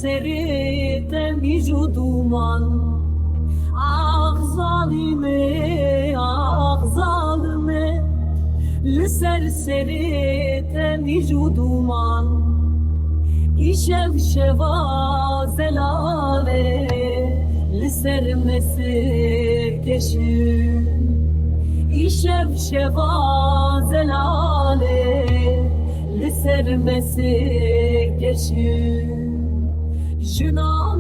serseri temicu duman. Ah zalime, ah zalime, li serseri temicu duman. İşev şeva zelale, li sermesi keşif. İşev şeva zelale, li sermesi keşif. Juna